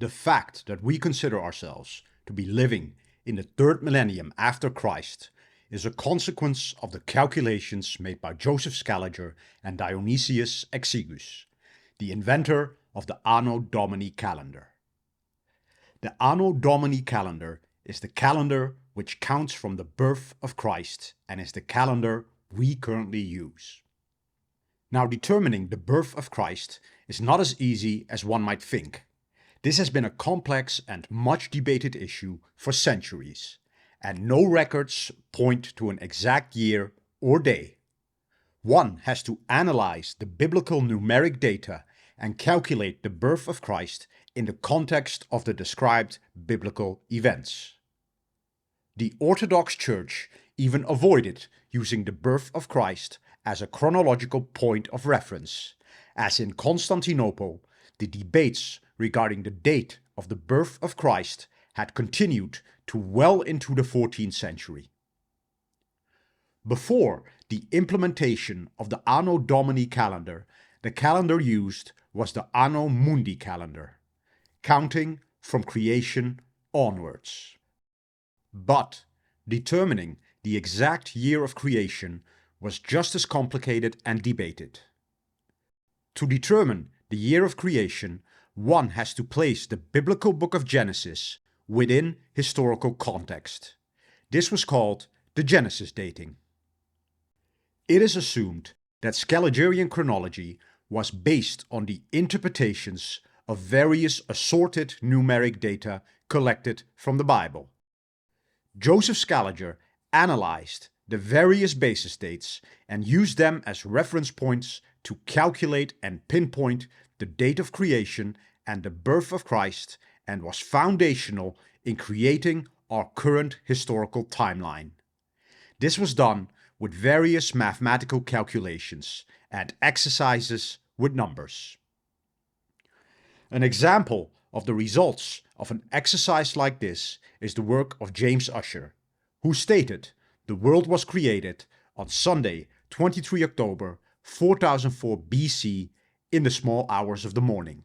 The fact that we consider ourselves to be living in the third millennium after Christ is a consequence of the calculations made by Joseph Scaliger and Dionysius Exiguus, the inventor of the Anno Domini calendar. The Anno Domini calendar is the calendar which counts from the birth of Christ and is the calendar we currently use. Now, determining the birth of Christ is not as easy as one might think. This has been a complex and much debated issue for centuries, and no records point to an exact year or day. One has to analyze the biblical numeric data and calculate the birth of Christ in the context of the described biblical events. The Orthodox Church even avoided using the birth of Christ as a chronological point of reference, as in Constantinople, the debates regarding the date of the birth of Christ had continued to well into the 14th century. Before the implementation of the Anno Domini calendar, the calendar used was the Anno Mundi calendar, counting from creation onwards. But determining the exact year of creation was just as complicated and debated. To determine the year of creation, one has to place the biblical book of Genesis within historical context. This was called the Genesis dating. It is assumed that Scaliger Chronology was based on the interpretations of various assorted numeric data collected from the Bible. Joseph Scaliger analyzed the various basis dates and used them as reference points to calculate and pinpoint the date of creation and the birth of Christ, and was foundational in creating our current historical timeline. This was done with various mathematical calculations and exercises with numbers. An example of the results of an exercise like this is the work of James Ussher, who stated the world was created on Sunday, 23 October 4004 BC in the small hours of the morning.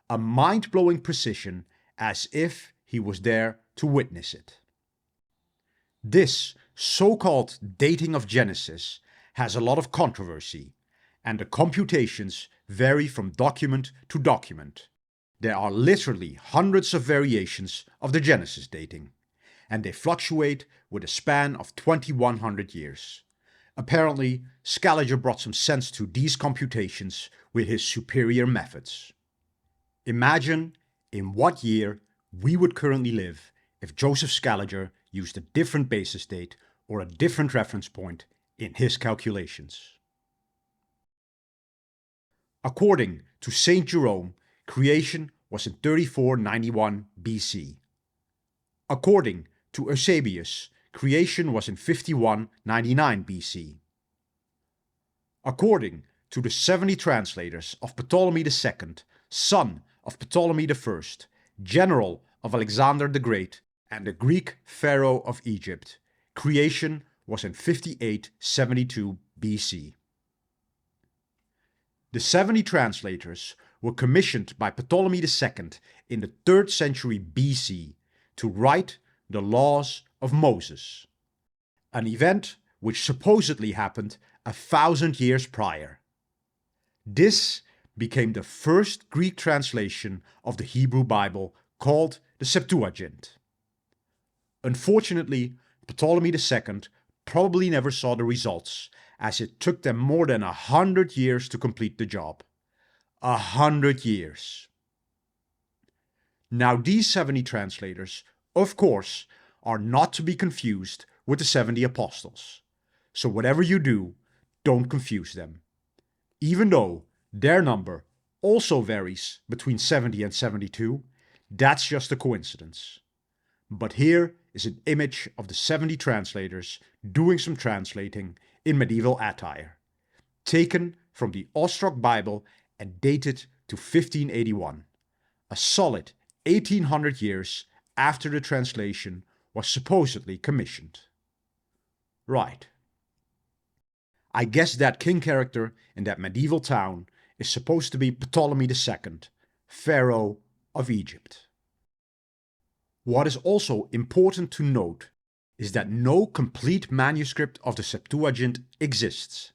A mind-blowing precision, as if he was there to witness it. This so-called dating of Genesis has a lot of controversy, and the computations vary from document to document. There are literally hundreds of variations of the Genesis dating, and they fluctuate with a span of 2100 years. Apparently, Scaliger brought some sense to these computations with his superior methods. Imagine in what year we would currently live if Joseph Scaliger used a different basis date or a different reference point in his calculations. According to Saint Jerome, creation was in 3491 BC. According to Eusebius, creation was in 5199 BC. According to the 70 translators of Ptolemy II, son of Ptolemy I, general of Alexander the Great, and the Greek pharaoh of Egypt, creation was in 5872 BC. The 70 translators were commissioned by Ptolemy II in the 3rd century BC to write the laws of Moses, an event which supposedly happened 1,000 years prior. This became the first Greek translation of the Hebrew Bible, called the Septuagint. Unfortunately, Ptolemy II probably never saw the results, as it took them more than 100 years to complete the job. 100 years. Now, these 70 translators, of course, are not to be confused with the 70 apostles. So whatever you do, don't confuse them. Even though their number also varies between 70 and 72, that's just a coincidence. But here is an image of the 70 translators doing some translating in medieval attire, taken from the Ostrock Bible and dated to 1581, a solid 1800 years after the translation was supposedly commissioned. Right. I guess that king character in that medieval town is supposed to be Ptolemy II, pharaoh of Egypt. What is also important to note is that no complete manuscript of the Septuagint exists,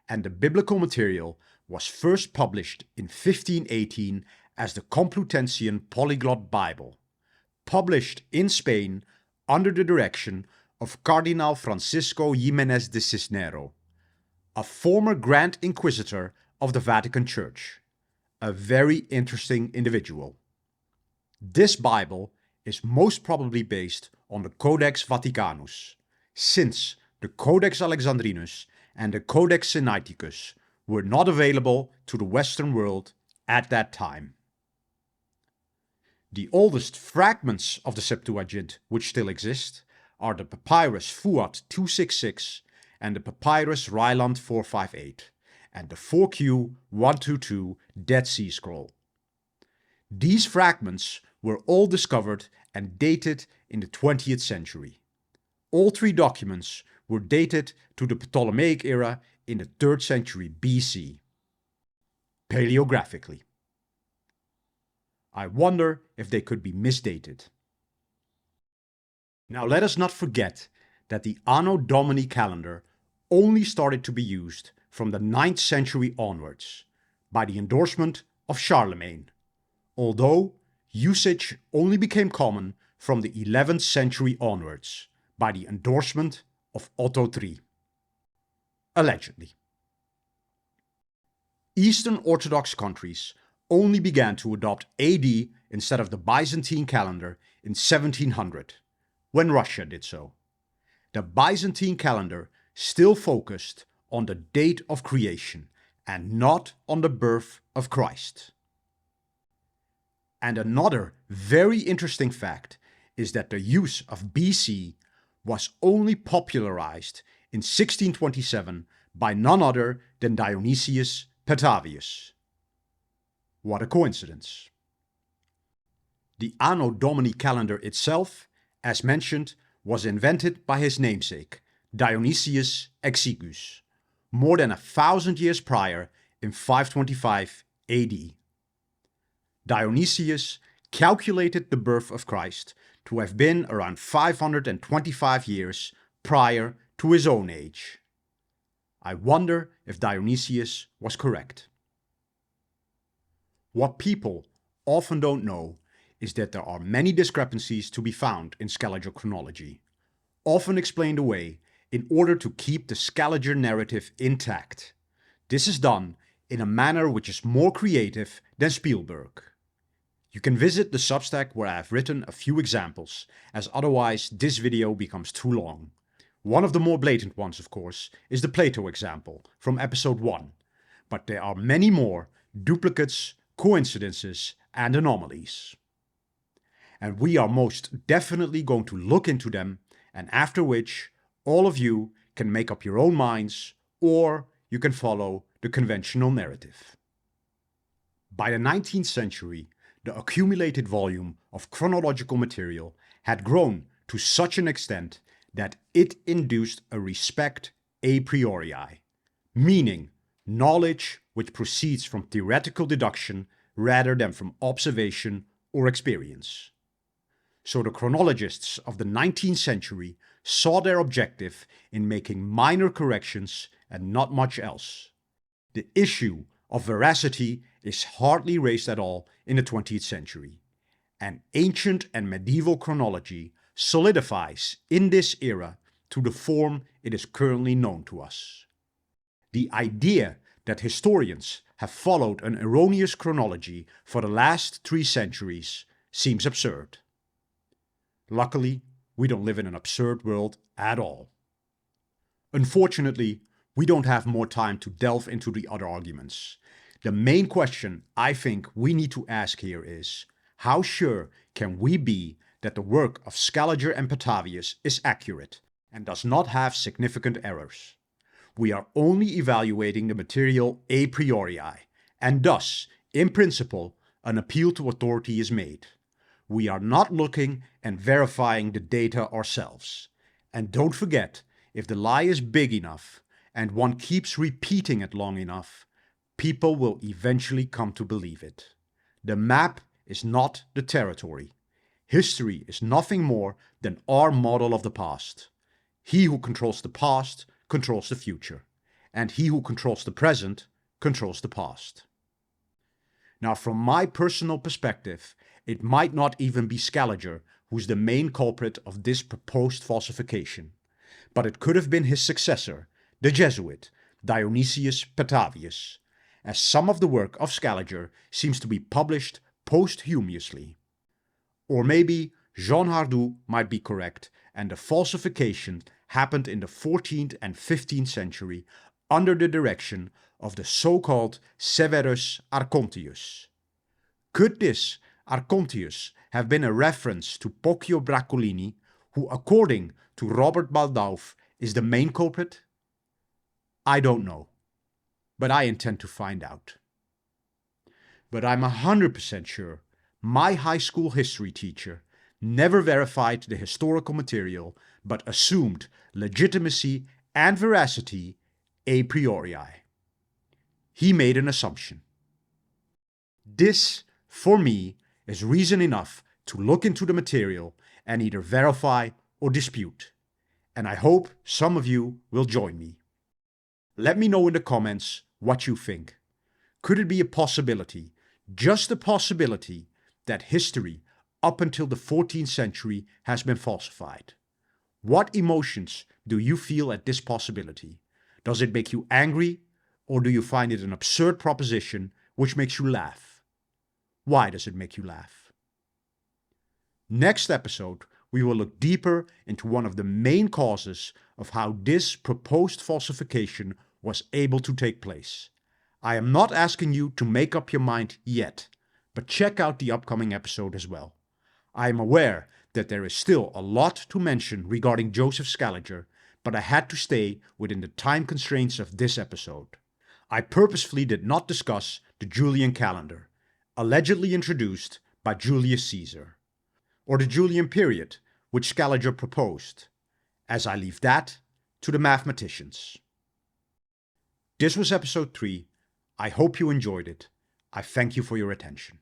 and the biblical material was first published in 1518 as the Complutensian Polyglot Bible, published in Spain under the direction of Cardinal Francisco Jimenez de Cisnero, a former Grand Inquisitor of the Vatican Church, a very interesting individual. This Bible is most probably based on the Codex Vaticanus, since the Codex Alexandrinus and the Codex Sinaiticus were not available to the Western world at that time. The oldest fragments of the Septuagint which still exist are the Papyrus Fuat 266 and the Papyrus Ryland 458 and the 4Q 122 Dead Sea Scroll. These fragments were all discovered and dated in the 20th century. All three documents were dated to the Ptolemaic era in the 3rd century BC. Paleographically. I wonder if they could be misdated. Now let us not forget that the Anno Domini calendar only started to be used from the 9th century onwards, by the endorsement of Charlemagne, although usage only became common from the 11th century onwards, by the endorsement of Otto III. Allegedly. Eastern Orthodox countries only began to adopt AD instead of the Byzantine calendar in 1700, when Russia did so. The Byzantine calendar still focused on the date of creation and not on the birth of Christ. And another very interesting fact is that the use of BC was only popularized in 1627 by none other than Dionysius Petavius. What a coincidence. The Anno Domini calendar itself, as mentioned, was invented by his namesake, Dionysius Exiguus, more than 1,000 years prior in 525 AD. Dionysius calculated the birth of Christ to have been around 525 years prior to his own age. I wonder if Dionysius was correct. What people often don't know is that there are many discrepancies to be found in Scaliger Chronology, often explained away in order to keep the Scaliger narrative intact. This is done in a manner which is more creative than Spielberg. You can visit the Substack where I have written a few examples, as otherwise this video becomes too long. One of the more blatant ones, of course, is the Plato example from episode 1, but there are many more duplicates, coincidences, and anomalies. And we are most definitely going to look into them, and after which all of you can make up your own minds, or you can follow the conventional narrative. By the 19th century, the accumulated volume of chronological material had grown to such an extent that it induced a respect a priori, meaning knowledge which proceeds from theoretical deduction rather than from observation or experience. So the chronologists of the 19th century saw their objective in making minor corrections and not much else. The issue of veracity is hardly raised at all in the 20th century, and ancient and medieval chronology solidifies in this era to the form it is currently known to us. The idea that historians have followed an erroneous chronology for the last 3 centuries seems absurd. Luckily, we don't live in an absurd world at all. Unfortunately, we don't have more time to delve into the other arguments. The main question I think we need to ask here is, how sure can we be that the work of Scaliger and Petavius is accurate and does not have significant errors? We are only evaluating the material a priori, and thus, in principle, an appeal to authority is made. We are not looking and verifying the data ourselves. And don't forget, if the lie is big enough and one keeps repeating it long enough, people will eventually come to believe it. The map is not the territory. History is nothing more than our model of the past. He who controls the past controls the future, and he who controls the present controls the past. Now, from my personal perspective, it might not even be Scaliger who's the main culprit of this proposed falsification, but it could have been his successor, the Jesuit, Dionysius Petavius, as some of the work of Scaliger seems to be published posthumously. Or maybe Jean Hardoux might be correct, and the falsification happened in the 14th and 15th century under the direction of the so-called Severus Archontius. Could this Archontius have been a reference to Poggio Braccolini, who, according to Robert Baldauf, is the main culprit? I don't know, but I intend to find out. But I'm 100% sure my high school history teacher never verified the historical material, but assumed legitimacy and veracity a priori. He made an assumption. This, for me, is reason enough to look into the material and either verify or dispute. And I hope some of you will join me. Let me know in the comments what you think. Could it be a possibility, just a possibility, that history up until the 14th century has been falsified? What emotions do you feel at this possibility? Does it make you angry, or do you find it an absurd proposition which makes you laugh? Why does it make you laugh? Next episode, we will look deeper into one of the main causes of how this proposed falsification was able to take place. I am not asking you to make up your mind yet, but check out the upcoming episode as well. I am aware that there is still a lot to mention regarding Joseph Scaliger, but I had to stay within the time constraints of this episode. I purposefully did not discuss the Julian calendar, allegedly introduced by Julius Caesar, or the Julian period, which Scaliger proposed, as I leave that to the mathematicians. This was episode 3. I hope you enjoyed it. I thank you for your attention.